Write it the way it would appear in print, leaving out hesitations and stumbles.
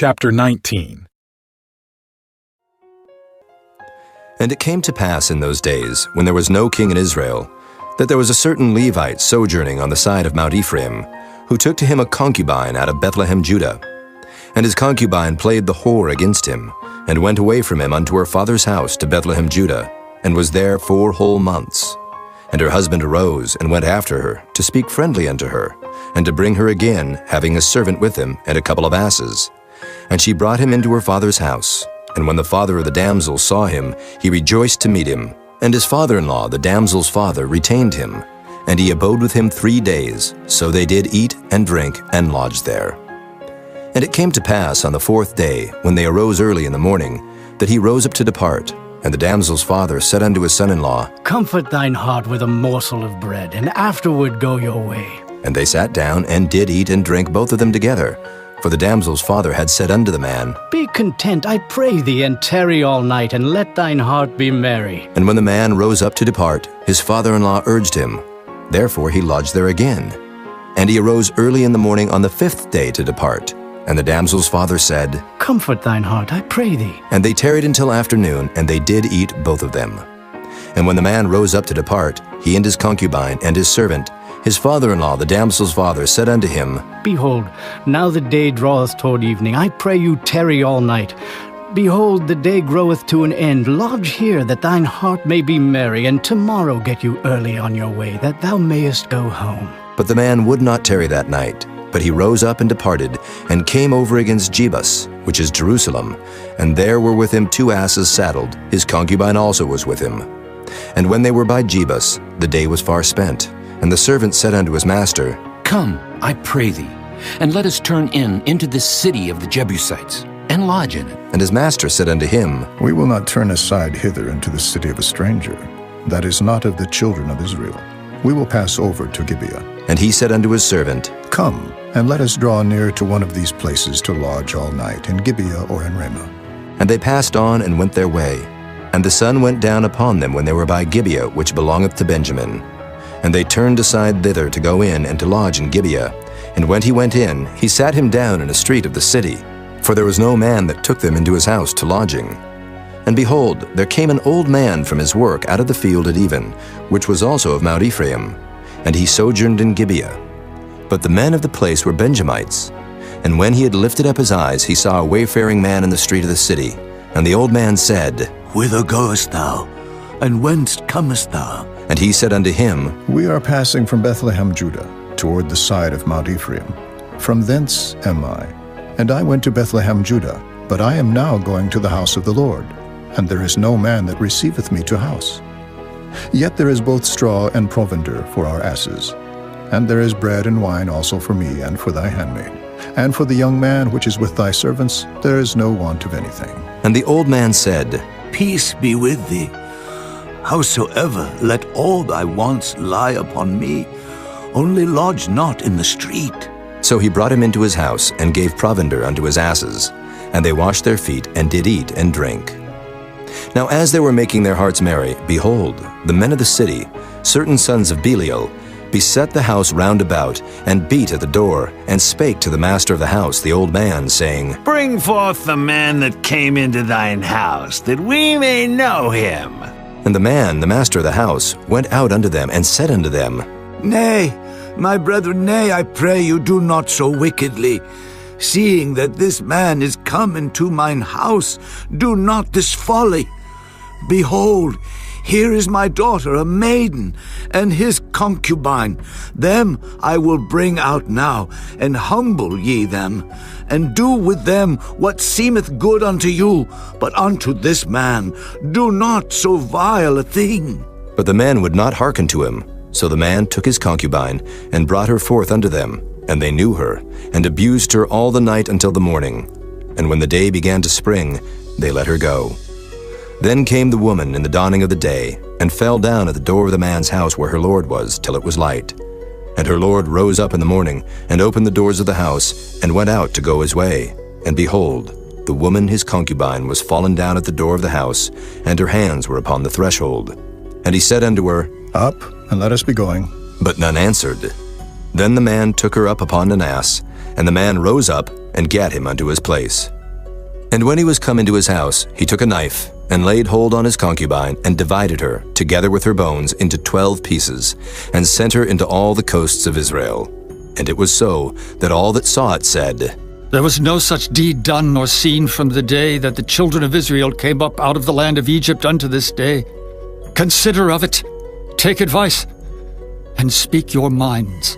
Chapter 19. And it came to pass in those days, when there was no king in Israel, that there was a certain Levite sojourning on the side of Mount Ephraim, who took to him a concubine out of Bethlehem, Judah. And his concubine played the whore against him, and went away from him unto her father's house to Bethlehem, Judah, and was there 4 whole months. And her husband arose, and went after her, to speak friendly unto her, and to bring her again, having a servant with him, and a couple of asses. And she brought him into her father's house. And when the father of the damsel saw him, he rejoiced to meet him. And his father-in-law, the damsel's father, retained him. And he abode with him 3 days. So they did eat and drink, and lodged there. And it came to pass on the 4th day, when they arose early in the morning, that he rose up to depart. And the damsel's father said unto his son-in-law, Comfort thine heart with a morsel of bread, and afterward go your way. And they sat down, and did eat and drink both of them together. For the damsel's father had said unto the man, Be content, I pray thee, and tarry all night, and let thine heart be merry. And when the man rose up to depart, his father-in-law urged him. Therefore he lodged there again. And he arose early in the morning on the 5th day to depart. And the damsel's father said, Comfort thine heart, I pray thee. And they tarried until afternoon, and they did eat both of them. And when the man rose up to depart, he and his concubine and his servant, his father-in-law, the damsel's father, said unto him, Behold, now the day draweth toward evening. I pray you tarry all night. Behold, the day groweth to an end. Lodge here, that thine heart may be merry, and tomorrow get you early on your way, that thou mayest go home. But the man would not tarry that night. But he rose up and departed, and came over against Gibeah, which is Jerusalem. And there were with him 2 asses saddled. His concubine also was with him. And when they were by Gibeah, the day was far spent. And the servant said unto his master, Come, I pray thee, and let us turn into this city of the Jebusites, and lodge in it. And his master said unto him, We will not turn aside hither into the city of a stranger, that is not of the children of Israel. We will pass over to Gibeah. And he said unto his servant, Come, and let us draw near to one of these places to lodge all night, in Gibeah or in Ramah. And they passed on and went their way. And the sun went down upon them when they were by Gibeah, which belongeth to Benjamin. And they turned aside thither to go in and to lodge in Gibeah. And when he went in, he sat him down in a street of the city, for there was no man that took them into his house to lodging. And behold, there came an old man from his work out of the field at even, which was also of Mount Ephraim, and he sojourned in Gibeah. But the men of the place were Benjamites. And when he had lifted up his eyes, he saw a wayfaring man in the street of the city. And the old man said, Whither goest thou, and whence comest thou? And he said unto him, We are passing from Bethlehem, Judah, toward the side of Mount Ephraim. From thence am I. And I went to Bethlehem, Judah, but I am now going to the house of the Lord, and there is no man that receiveth me to house. Yet there is both straw and provender for our asses. And there is bread and wine also for me and for thy handmaid. And for the young man which is with thy servants, there is no want of anything. And the old man said, Peace be with thee. Howsoever, let all thy wants lie upon me. Only lodge not in the street. So he brought him into his house, and gave provender unto his asses. And they washed their feet, and did eat and drink. Now as they were making their hearts merry, behold, the men of the city, certain sons of Belial, beset the house round about, and beat at the door, and spake to the master of the house, the old man, saying, Bring forth the man that came into thine house, that we may know him. And the man, the master of the house, went out unto them, and said unto them, Nay, my brethren, nay, I pray you, do not so wickedly. Seeing that this man is come into mine house, do not this folly. Behold, here is my daughter, a maiden, and his concubine. Them I will bring out now, and humble ye them, and do with them what seemeth good unto you, but unto this man do not so vile a thing. But the man would not hearken to him. So the man took his concubine, and brought her forth unto them. And they knew her, and abused her all the night until the morning. And when the day began to spring, they let her go. Then came the woman in the dawning of the day, and fell down at the door of the man's house where her lord was, till it was light. And her lord rose up in the morning, and opened the doors of the house, and went out to go his way. And behold, the woman his concubine was fallen down at the door of the house, and her hands were upon the threshold. And he said unto her, Up, and let us be going. But none answered. Then the man took her up upon an ass, And the man rose up and gat him unto his place. And when he was come into his house, he took a knife, and laid hold on his concubine, and divided her, together with her bones, into 12 pieces, and sent her into all the coasts of Israel. And it was so, that all that saw it said, There was no such deed done nor seen from the day that the children of Israel came up out of the land of Egypt unto this day. Consider of it, take advice, and speak your minds.